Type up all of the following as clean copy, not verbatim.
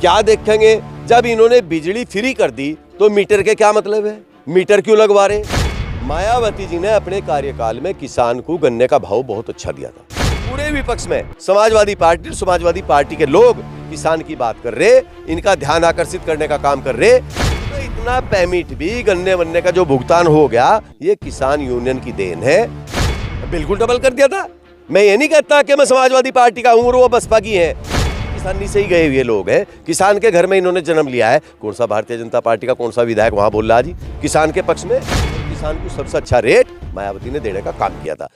क्या देखेंगे? जब इन्होंने बिजली फ्री कर दी तो मीटर के क्या मतलब है? मीटर क्यों लगवा रहे? मायावती जी ने अपने कार्यकाल में किसान को गन्ने का भाव बहुत अच्छा दिया था। पूरे विपक्ष में समाजवादी पार्टी के लोग किसान की बात कर रहे, इनका ध्यान आकर्षित करने का काम कर रहे। तो इतना पेमेंट भी गन्ने वन्ने का जो भुगतान हो गया, ये किसान यूनियन की देन है। बिल्कुल डबल कर दिया था। मैं ये नहीं कहता कि मैं समाजवादी पार्टी का हूं और वो बसपा की है। किसानी से ही गए हुए लोग हैं। किसान के घर में इन्होंने जन्म लिया है। कौन सा भारतीय जनता पार्टी का कौन सा विधायक वहां बोल रहा जी किसान के पक्ष में? किसान को सबसे अच्छा रेट मायावती ने देने का काम किया था।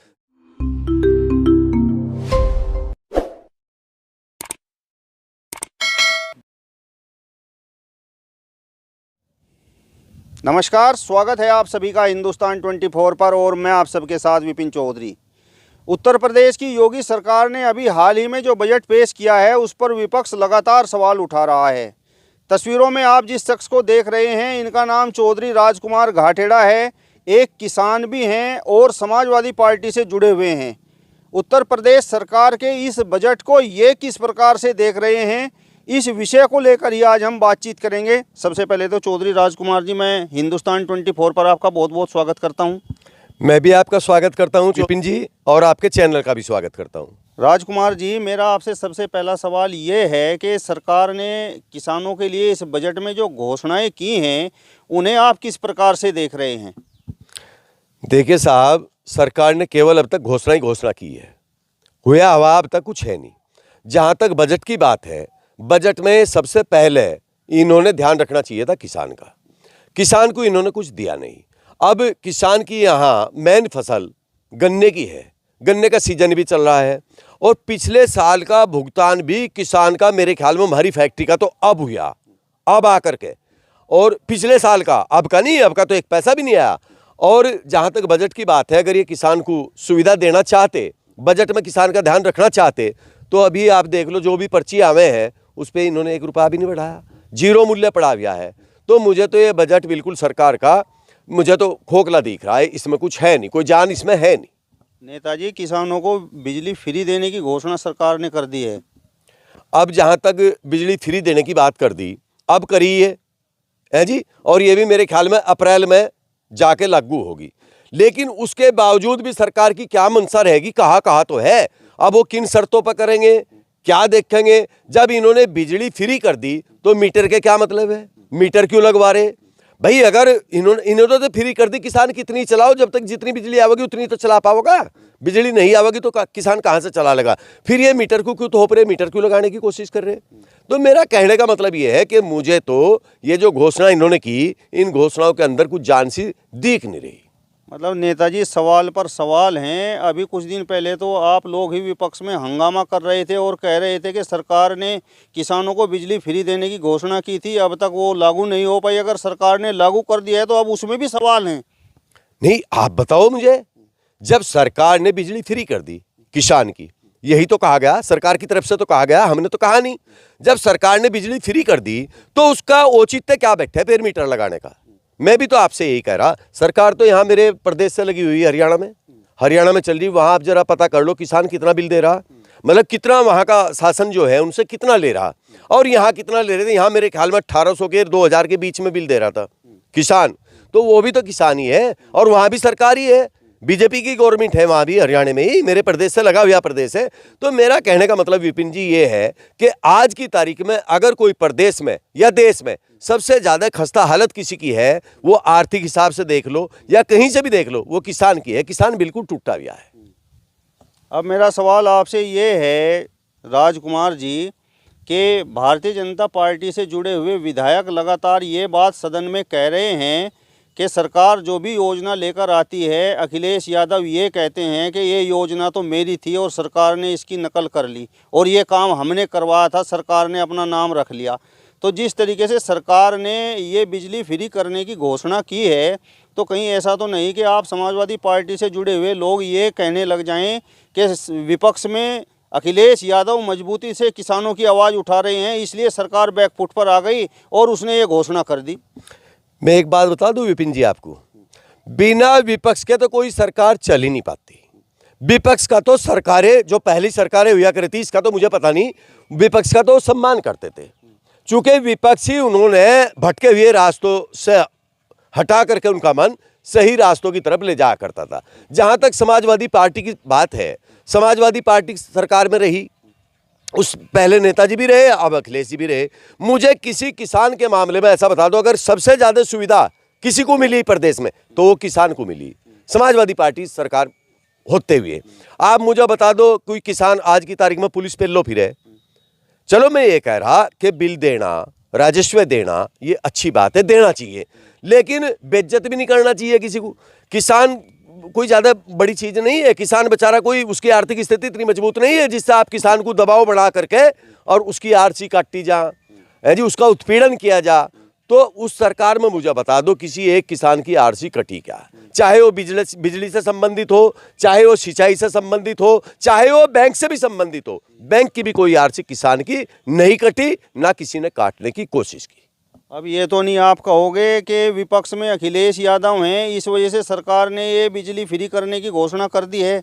नमस्कार, स्वागत है आप सभी का हिंदुस्तान 24 पर और मैं आप सबके साथ विपिन चौधरी। उत्तर प्रदेश की योगी सरकार ने अभी हाल ही में जो बजट पेश किया है उस पर विपक्ष लगातार सवाल उठा रहा है। तस्वीरों में आप जिस शख्स को देख रहे हैं, इनका नाम चौधरी राजकुमार घाटेड़ा है। एक किसान भी हैं और समाजवादी पार्टी से जुड़े हुए हैं। उत्तर प्रदेश सरकार के इस बजट को ये किस प्रकार से देख रहे हैं, इस विषय को लेकर ही आज हम बातचीत करेंगे। सबसे पहले तो चौधरी राजकुमार जी, मैं हिंदुस्तान 24 पर आपका बहुत बहुत स्वागत करता हूं। मैं भी आपका स्वागत करता हूं विपिन जी, और आपके चैनल का भी स्वागत करता हूं। राजकुमार जी, मेरा आपसे सबसे पहला सवाल ये है कि सरकार ने किसानों के लिए इस बजट में जो घोषणाएं की हैं, उन्हें आप किस प्रकार से देख रहे हैं? देखिए साहब, सरकार ने केवल अब तक घोषणा ही घोषणा की है, हुआ हवा अब तक कुछ है नहीं। जहां तक बजट की बात है, बजट में सबसे पहले इन्होंने ध्यान रखना चाहिए था किसान का। किसान को इन्होंने कुछ दिया नहीं। अब किसान की यहाँ मेन फसल गन्ने की है, गन्ने का सीजन भी चल रहा है, और पिछले साल का भुगतान भी किसान का मेरे ख्याल में हमारी फैक्ट्री का तो अब हुआ, अब आकर के, और पिछले साल का अब का नहीं, अब का तो एक पैसा भी नहीं आया। और जहाँ तक बजट की बात है, अगर ये किसान को सुविधा देना चाहते, बजट में किसान का ध्यान रखना चाहते, तो अभी आप देख लो जो भी पर्ची आवे हैं उस पर इन्होंने 1 रुपया भी नहीं बढ़ाया, 0 मूल्य पड़ा गया है। तो मुझे तो ये बजट बिल्कुल सरकार का मुझे तो खोखला दिख रहा है, इसमें कुछ है नहीं, कोई जान इसमें है नहीं। नेताजी, किसानों को बिजली फ्री देने की घोषणा सरकार ने कर दी है। अब जहाँ तक बिजली फ्री देने की बात कर दी, अब करी है जी, और ये भी मेरे ख्याल में अप्रैल में जाके लागू होगी। लेकिन उसके बावजूद भी सरकार की क्या मंशा रहेगी? कहा तो है, अब वो किन शर्तों पर करेंगे, क्या देखेंगे? जब इन्होंने बिजली फ्री कर दी तो मीटर के क्या मतलब है? मीटर क्यों लगवा रहे भाई? अगर इन्होंने तो फ्री कर दी, किसान कितनी चलाओ, जब तक जितनी बिजली आवेगी उतनी तो चला पाओगा। बिजली नहीं आवेगी तो किसान कहाँ से चला लेगा? फिर ये मीटर को क्यों थोप रहे, मीटर क्यों लगाने की कोशिश कर रहे? तो मेरा कहने का मतलब ये है कि मुझे तो ये जो घोषणा इन्होंने की, इन घोषणाओं के अंदर कुछ जान सी दिख नहीं रही। मतलब नेताजी, सवाल पर सवाल हैं। अभी कुछ दिन पहले तो आप लोग ही विपक्ष में हंगामा कर रहे थे और कह रहे थे कि सरकार ने किसानों को बिजली फ्री देने की घोषणा की थी, अब तक वो लागू नहीं हो पाई। अगर सरकार ने लागू कर दिया है तो अब उसमें भी सवाल हैं। नहीं, आप बताओ मुझे, जब सरकार ने बिजली फ्री कर दी किसान की, यही तो कहा गया, सरकार की तरफ से तो कहा गया, हमने तो कहा नहीं। जब सरकार ने बिजली फ्री कर दी तो उसका औचित्य क्या बैठे फिर मीटर लगाने का? मैं भी तो आपसे यही कह रहा, सरकार तो यहाँ मेरे प्रदेश से लगी हुई है, हरियाणा में चल रही। वहाँ आप जरा पता कर लो किसान कितना बिल दे रहा, मतलब कितना वहाँ का शासन जो है उनसे कितना ले रहा, और यहाँ कितना ले रहे थे। यहाँ मेरे ख्याल में 1800 के 2000 के बीच में बिल दे रहा था किसान, तो वो भी तो किसान ही है, और वहाँ भी सरकार ही है, बीजेपी की गवर्नमेंट है वहाँ भी, हरियाणा में ही, मेरे प्रदेश से लगा हुआ प्रदेश है। तो मेरा कहने का मतलब विपिन जी ये है कि आज की तारीख में अगर कोई प्रदेश में या देश में सबसे ज़्यादा खस्ता हालत किसी की है, वो आर्थिक हिसाब से देख लो या कहीं से भी देख लो, वो किसान की है। किसान बिल्कुल टूटा हुआ है। अब मेरा सवाल आपसे ये है राजकुमार जी, कि भारतीय जनता पार्टी से जुड़े हुए विधायक लगातार ये बात सदन में कह रहे हैं कि सरकार जो भी योजना लेकर आती है, अखिलेश यादव ये कहते हैं कि ये योजना तो मेरी थी और सरकार ने इसकी नकल कर ली, और ये काम हमने करवाया था, सरकार ने अपना नाम रख लिया। तो जिस तरीके से सरकार ने ये बिजली फ्री करने की घोषणा की है, तो कहीं ऐसा तो नहीं कि आप समाजवादी पार्टी से जुड़े हुए लोग ये कहने लग जाएं कि विपक्ष में अखिलेश यादव मजबूती से किसानों की आवाज़ उठा रहे हैं, इसलिए सरकार बैकफुट पर आ गई और उसने ये घोषणा कर दी? मैं एक बात बता दूं विपिन जी आपको, बिना विपक्ष के तो कोई सरकार चल ही नहीं पाती। विपक्ष का तो सरकारें जो पहली सरकारें हुआ करती, इसका तो मुझे पता नहीं, विपक्ष का तो सम्मान करते थे। चूंकि विपक्षी उन्होंने भटके हुए रास्तों से हटा करके उनका मन सही रास्तों की तरफ ले जाया करता था। जहां तक समाजवादी पार्टी की बात है, समाजवादी पार्टी सरकार में रही, उस पहले नेताजी भी रहे, अब अखिलेश जी भी रहे। मुझे किसी किसान के मामले में ऐसा बता दो, अगर सबसे ज्यादा सुविधा किसी को मिली प्रदेश में तो वो किसान को मिली, समाजवादी पार्टी सरकार होते हुए। आप मुझे बता दो कोई किसान आज की तारीख में पुलिस पे लो फिरे। चलो मैं ये कह रहा कि बिल देना, राजस्व देना ये अच्छी बात है, देना चाहिए, लेकिन बेइज्जत भी नहीं करना चाहिए किसी को। किसान कोई ज्यादा बड़ी चीज नहीं है, किसान बेचारा कोई उसकी आर्थिक स्थिति इतनी मजबूत नहीं है जिससे आप किसान को दबाव बढ़ा करके और उसकी आरसी काटी जा जी, उसका उत्पीड़न किया जा। तो उस सरकार में मुझे बता दो किसी एक किसान की आरसी कटी क्या? चाहे वो बिजली से संबंधित हो, चाहे वो सिंचाई से संबंधित हो, चाहे वो बैंक से भी संबंधित हो, बैंक की भी कोई आरसी किसान की नहीं कटी, ना किसी ने काटने की कोशिश की। अब ये तो नहीं आप कहोगे कि विपक्ष में अखिलेश यादव हैं, इस वजह से सरकार ने ये बिजली फ्री करने की घोषणा कर दी है?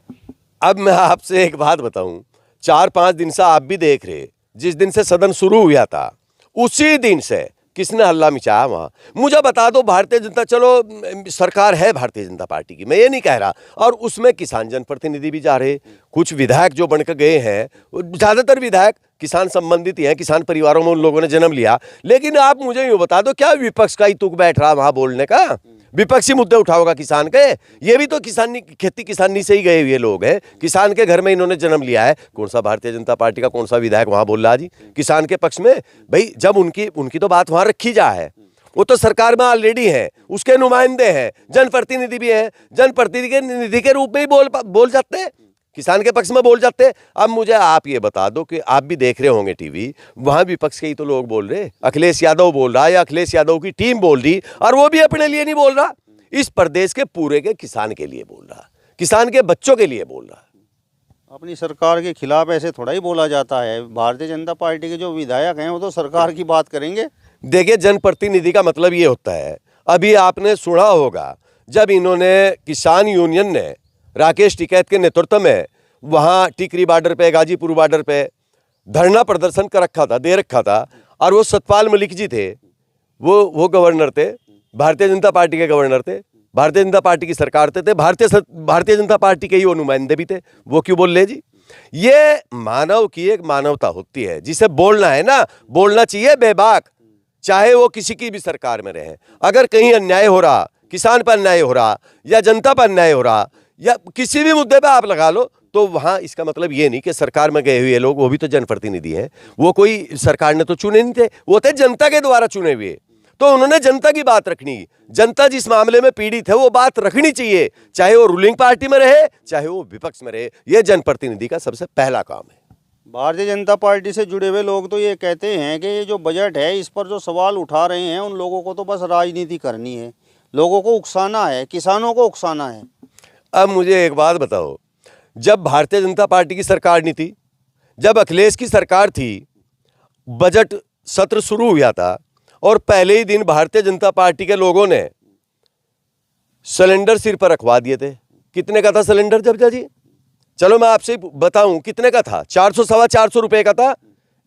अब मैं आपसे एक बात बताऊं, 4-5 दिन से आप भी देख रहे, जिस दिन से सदन शुरू हुआ था उसी दिन से किसने हल्ला मचाया वहां? मुझे बता दो। भारतीय जनता, चलो सरकार है भारतीय जनता पार्टी की, मैं ये नहीं कह रहा, और उसमें किसान जनप्रतिनिधि भी जा रहे, कुछ विधायक जो बनकर गए हैं, ज्यादातर विधायक किसान संबंधित ही हैं, किसान परिवारों में उन लोगों ने जन्म लिया। लेकिन आप मुझे यूं बता दो, क्या विपक्ष का ही तुक बैठ रहा वहां बोलने का? विपक्षी मुद्दे उठाओगा किसान के? ये भी तो किसानी, खेती किसानी से ही गए हुए लोग हैं, किसान के घर में इन्होंने जन्म लिया है। कौन सा भारतीय जनता पार्टी का कौन सा विधायक वहां बोल रहा जी किसान के पक्ष में? भाई जब उनकी तो बात वहां रखी जा है, वो तो सरकार में ऑलरेडी है, उसके नुमाइंदे हैं, जनप्रतिनिधि भी हैं, जनप्रतिनिधि के रूप में ही बोल जाते हैं, किसान के पक्ष में बोल जाते हैं। अब मुझे आप ये बता दो कि आप भी देख रहे होंगे टीवी, वहां विपक्ष के ही तो लोग बोल रहे, अखिलेश यादव बोल रहा है या अखिलेश यादव की टीम बोल रही, और वो भी अपने लिए नहीं बोल रहा, इस प्रदेश के पूरे के किसान के लिए बोल रहा, किसान के बच्चों के लिए बोल रहा। अपनी सरकार के खिलाफ ऐसे थोड़ा ही बोला जाता है। भारतीय जनता पार्टी के जो विधायक हैं वो तो सरकार की बात करेंगे। देखिए, जनप्रतिनिधि का मतलब ये होता है, अभी आपने सुना होगा जब इन्होंने किसान यूनियन ने राकेश टिकैत के नेतृत्व में वहां टिकरी बॉर्डर पे, गाजीपुर बॉर्डर पे धरना प्रदर्शन कर रखा था, दे रखा था, और वो सतपाल मलिक जी थे, वो गवर्नर थे, भारतीय जनता पार्टी के गवर्नर थे, भारतीय जनता पार्टी की सरकार थे, भारतीय जनता पार्टी के ही वो नुमाइंदे भी थे। वो क्यों बोल रहे जी? ये मानव की एक मानवता होती है, जिसे बोलना है ना, बोलना चाहिए बेबाक, चाहे वो किसी की भी सरकार में रहे। अगर कहीं अन्याय हो रहा, किसान पर अन्याय हो रहा या जनता पर अन्याय हो रहा या किसी भी मुद्दे पे आप लगा लो, तो वहां इसका मतलब ये नहीं कि सरकार में गए हुए लोग, वो भी तो जनप्रतिनिधि हैं, वो कोई सरकार ने तो चुने नहीं थे, वो थे जनता के द्वारा चुने हुए। तो उन्होंने जनता की बात रखनी, जनता जिस मामले में पीड़ित है वो बात रखनी चाहिए, चाहे वो रूलिंग पार्टी में रहे चाहे वो विपक्ष में रहे। ये जनप्रतिनिधि का सबसे पहला काम है। भारतीय जनता पार्टी से जुड़े हुए लोग तो ये कहते हैं कि ये जो बजट है, इस पर जो सवाल उठा रहे हैं उन लोगों को तो बस राजनीति करनी है, लोगों को उकसाना है, किसानों को उकसाना है। अब मुझे एक बात बताओ, जब भारतीय जनता पार्टी की सरकार नहीं थी, जब अखिलेश की सरकार थी, बजट सत्र शुरू हुआ था और पहले ही दिन भारतीय जनता पार्टी के लोगों ने सिलेंडर सिर पर रखवा दिए थे। कितने का था सिलेंडर जब जी? चलो मैं आपसे बताऊं कितने का था। 400 सवा 400 रुपए का था,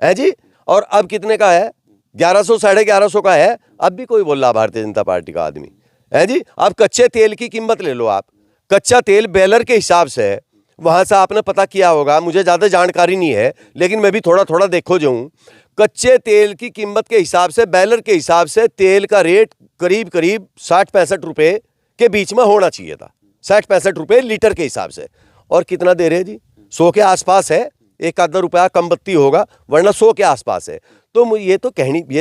है जी। और अब कितने का है? 1100 1150 का है। अब भी कोई बोल रहा भारतीय जनता पार्टी का आदमी, है जी। अब कच्चे तेल की कीमत ले लो आप, कच्चा तेल बेलर के हिसाब से, वहां से आपने पता किया होगा, मुझे ज्यादा जानकारी नहीं है लेकिन मैं भी थोड़ा थोड़ा देखो जाऊं। कच्चे तेल की कीमत के हिसाब से, बैलर के हिसाब से तेल का रेट करीब करीब 60-65 रुपए के बीच में होना चाहिए था, 60-65 रुपए लीटर के हिसाब से। और कितना दे रहे हैं जी? 100 के आसपास है, एक आधा रुपया कम बत्ती होगा, वरना 100 के आसपास है। तो ये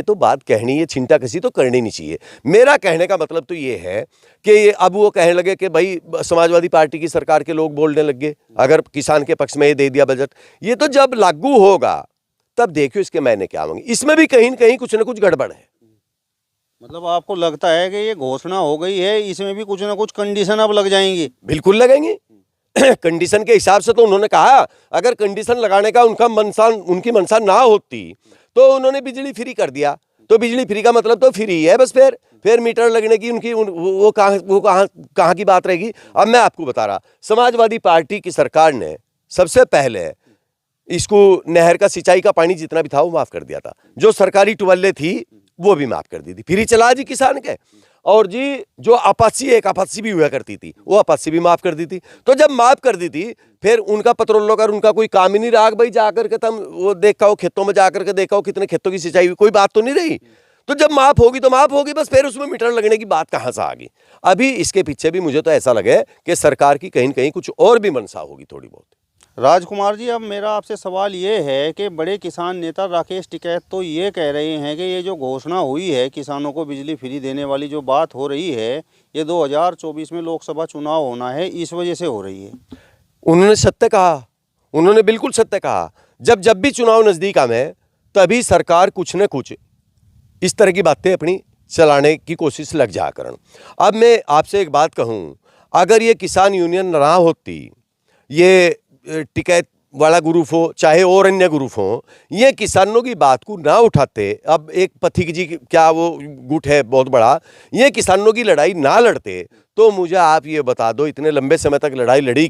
तो बात कहनी, ये छिंटा कसी तो करनी नहीं चाहिए। मेरा कहने का मतलब तो ये है कि अब वो कहने लगे कि भाई समाजवादी पार्टी की सरकार के लोग बोलने लगे अगर किसान के पक्ष में ये दे दिया बजट, ये तो जब लागू होगा तब देखियो इसके मायने क्या होंगे। इसमें भी कहीं न कहीं कुछ ना कुछ गड़बड़ है। मतलब आपको लगता है कि ये घोषणा हो गई है, इसमें भी कुछ ना कुछ कंडीशन अब लग जाएंगी? बिल्कुल लगेंगी। कंडीशन के हिसाब से तो उन्होंने कहा, अगर कंडीशन लगाने का उनकी मंशा ना होती तो उन्होंने बिजली फ्री कर दिया। तो बिजली फ्री का मतलब तो फ्री है बस, फिर मीटर लगने की उनकी वो कहाँ की बात रहेगी। अब मैं आपको बता रहा, समाजवादी पार्टी की सरकार ने सबसे पहले इसको नहर का सिंचाई का पानी जितना भी था वो माफ कर दिया था, जो सरकारी ट्यूबवेलें थी वो भी माफ कर दी थी, फ्री चला जी किसान के। और जी जो आपत्ति एक आपत्ति भी हुआ करती थी वो आपत्ति भी माफ कर दी थी। तो जब माफ कर दी थी फिर उनका पेट्रोल का उनका कोई काम ही नहीं रहा भाई जाकर के तुम वो देखा हो खेतों में जाकर के देखा हो कितने खेतों की सिंचाई हुई, कोई बात तो नहीं रही। तो जब माफ होगी तो माफ होगी बस, फिर उसमें मीटर लगने की बात कहां से आ गई। अभी इसके पीछे भी मुझे तो ऐसा लगे कि सरकार की कहीं न कहीं कुछ और भी मंशा होगी थोड़ी बहुत। राजकुमार जी, अब मेरा आपसे सवाल ये है कि बड़े किसान नेता राकेश टिकैत तो ये कह रहे हैं कि ये जो घोषणा हुई है किसानों को बिजली फ्री देने वाली जो बात हो रही है ये 2024 में लोकसभा चुनाव होना है इस वजह से हो रही है। उन्होंने सत्य कहा, उन्होंने बिल्कुल सत्य कहा। जब भी चुनाव नजदीक आवे तभी सरकार कुछ न कुछ इस तरह की बातें अपनी चलाने की कोशिश लग जा करन। अब मैं आपसे एक बात कहूं, अगर ये किसान यूनियन ना होती, ये टिकैत वाला ग्रुप हो चाहे और अन्य ग्रुप हो, ये किसानों की बात को ना उठाते, अब एक पथिक जी क्या वो गुट है बहुत बड़ा, ये किसानों की लड़ाई ना लड़ते, तो मुझे आप ये बता दो इतने लंबे समय तक लड़ाई लड़ी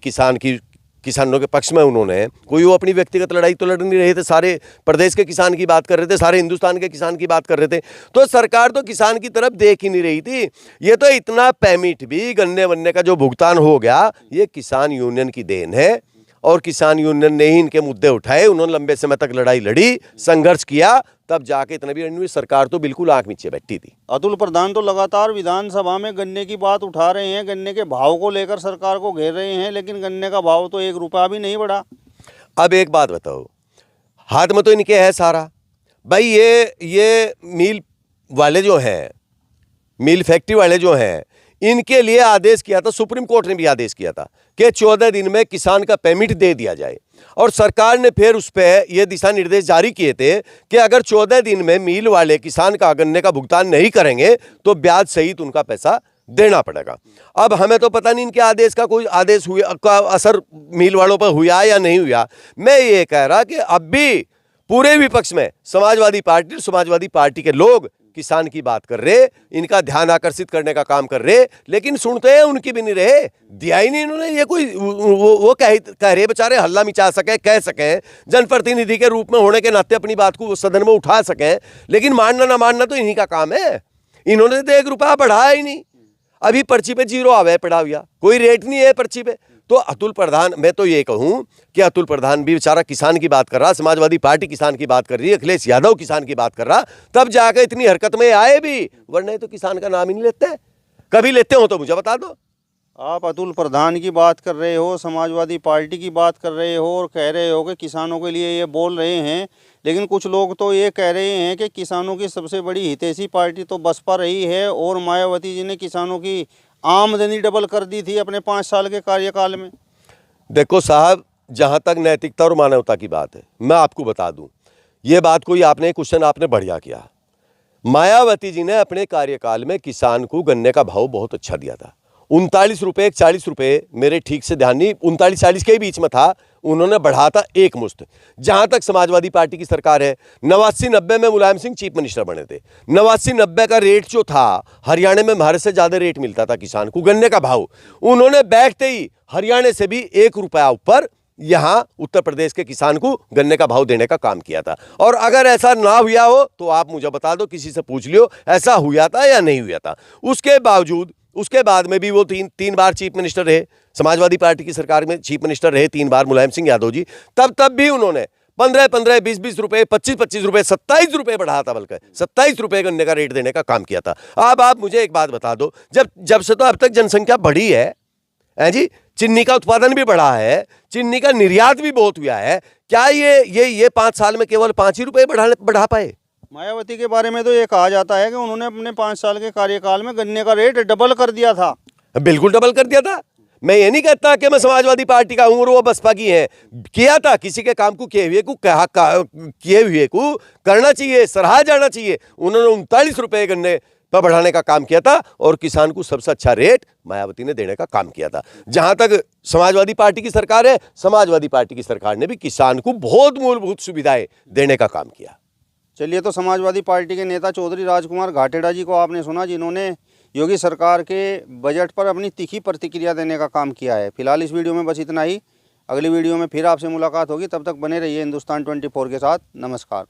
किसानों के पक्ष में उन्होंने, कोई वो अपनी व्यक्तिगत लड़ाई तो लड़ नहीं रहे थे, सारे प्रदेश के किसान की बात कर रहे थे, सारे हिंदुस्तान के किसान की बात कर रहे थे। तो सरकार तो किसान की तरफ देख ही नहीं रही थी। ये तो इतना पेमेंट भी गन्ने वन्ने का जो भुगतान हो गया ये किसान यूनियन की देन है, और किसान यूनियन ने ही इनके मुद्दे उठाए, उन्होंने लंबे समय तक लड़ाई लड़ी, संघर्ष किया, तब जाके इतना भी नहीं। सरकार तो बिल्कुल आंख नीचे बैठी थी। अतुल प्रधान तो लगातार विधानसभा में गन्ने की बात उठा रहे हैं, गन्ने के भाव को लेकर सरकार को घेर रहे हैं, लेकिन गन्ने का भाव तो 1 रुपया भी नहीं बढ़ा। अब एक बात बताओ, हाथ में तो इनके है सारा भाई, ये मिल वाले जो हैं, मिल फैक्ट्री वाले जो हैं, इनके लिए आदेश किया था, सुप्रीम कोर्ट ने भी आदेश किया था कि 14 दिन में किसान का पेमेंट दे दिया जाए, और सरकार ने फिर उस पर यह दिशा निर्देश जारी किए थे कि अगर 14 दिन में मिल वाले किसान का गन्ने का भुगतान नहीं करेंगे तो ब्याज सहित उनका पैसा देना पड़ेगा। अब हमें तो पता नहीं इनके आदेश का कोई आदेश हुआ का असर मिल वालों पर हुआ या नहीं हुआ। मैं ये कह रहा कि अब भी पूरे विपक्ष में समाजवादी पार्टी के लोग किसान की बात कर रहे, इनका ध्यान आकर्षित करने का काम कर रहे, लेकिन सुनते हैं उनकी भी नहीं रहे, दिया ही नहीं इन्होंने। ये कोई वो कह रहे बेचारे हल्ला मिचा सके, कह सकें, जनप्रतिनिधि के रूप में होने के नाते अपनी बात को सदन में उठा सकें, लेकिन मानना ना मानना तो इन्हीं का काम है। इन्होंने तो 1 रुपया बढ़ाया ही नहीं, अभी पर्ची पे 0 आवे पड़ा हुआ, कोई रेट नहीं है पर्ची पे। तो अतुल प्रधान, मैं तो ये कहूं कि अतुल प्रधान भी बेचारा किसान की बात कर रहा, समाजवादी पार्टी किसान की बात कर रही है, अखिलेश यादव किसान की बात कर रहा, तब जाकर इतनी हरकत में आए भी, वरना तो किसान का नाम ही नहीं लेते। कभी लेते हो तो मुझे बता दो। आप अतुल प्रधान की बात कर रहे हो, समाजवादी पार्टी की बात कर रहे हो और कह रहे हो कि किसानों के लिए ये बोल रहे हैं, लेकिन कुछ लोग तो ये कह रहे हैं कि किसानों की सबसे बड़ी हितैषी पार्टी तो बसपा रही है, और मायावती जी ने किसानों की आमदनी डबल कर दी थी अपने 5 साल के कार्यकाल में। देखो साहब, जहां तक नैतिकता और मानवता की बात है, मैं आपको बता दूं, ये बात कोई आपने क्वेश्चन आपने बढ़िया किया। मायावती जी ने अपने कार्यकाल में किसान को गन्ने का भाव बहुत अच्छा दिया था, 39 रुपये 40 रुपये, मेरे ठीक से ध्यान नहीं, 39-40 के बीच में था, उन्होंने बढ़ा था एक मुश्त। जहां तक समाजवादी पार्टी की सरकार है, 89-90 में मुलायम सिंह चीफ मिनिस्टर बने थे, 89-90 का रेट जो था, हरियाणा में भारत से ज़्यादा रेट मिलता था किसान को गन्ने का भाव। उन्होंने बैठते ही हरियाणा से भी 1 रुपया ऊपर यहाँ उत्तर प्रदेश के किसान को गन्ने का भाव देने का काम किया था। और अगर ऐसा ना हुआ हो तो आप मुझे बता दो, किसी से पूछ लियो ऐसा हुआ था या नहीं हुआ था। उसके बावजूद उसके बाद में भी वो तीन बार चीफ मिनिस्टर रहे, समाजवादी पार्टी की सरकार में चीफ मिनिस्टर रहे 3 बार मुलायम सिंह यादव जी, तब भी उन्होंने 15-15, 20-20 रुपये, 25-25 रुपये, 27 रुपये बढ़ा था, बल्कि 27 रुपये गन्ने का रेट देने का काम किया था। अब आप मुझे एक बात बता दो, जब से तो अब तक जनसंख्या बढ़ी है जी, चीनी का उत्पादन भी बढ़ा है, चीनी का निर्यात भी बहुत हुआ है, क्या ये 5 साल में केवल 5 ही रुपये बढ़ा पाए? मायावती के बारे में तो ये कहा जाता है कि उन्होंने अपने 5 साल के कार्यकाल में गन्ने का रेट डबल कर दिया था। बिल्कुल डबल कर दिया था। मैं ये नहीं कहता कि मैं समाजवादी पार्टी का हूं और वो बसपा की है, किया था, किसी के काम को किए हुए को करना चाहिए, सराहा जाना चाहिए। उन्होंने 39 रुपये गन्ने पर बढ़ाने का काम किया था और किसान को सबसे अच्छा रेट मायावती ने देने का काम किया था। जहां तक समाजवादी पार्टी की सरकार है, समाजवादी पार्टी की सरकार ने भी किसान को बहुत मूलभूत सुविधाएं देने का काम किया। चलिए, तो समाजवादी पार्टी के नेता चौधरी राजकुमार घाटेड़ा जी को आपने सुना, जिन्होंने योगी सरकार के बजट पर अपनी तीखी प्रतिक्रिया देने का काम किया है। फिलहाल इस वीडियो में बस इतना ही। अगली वीडियो में फिर आपसे मुलाकात होगी, तब तक बने रहिए हिंदुस्तान 24 के साथ। नमस्कार।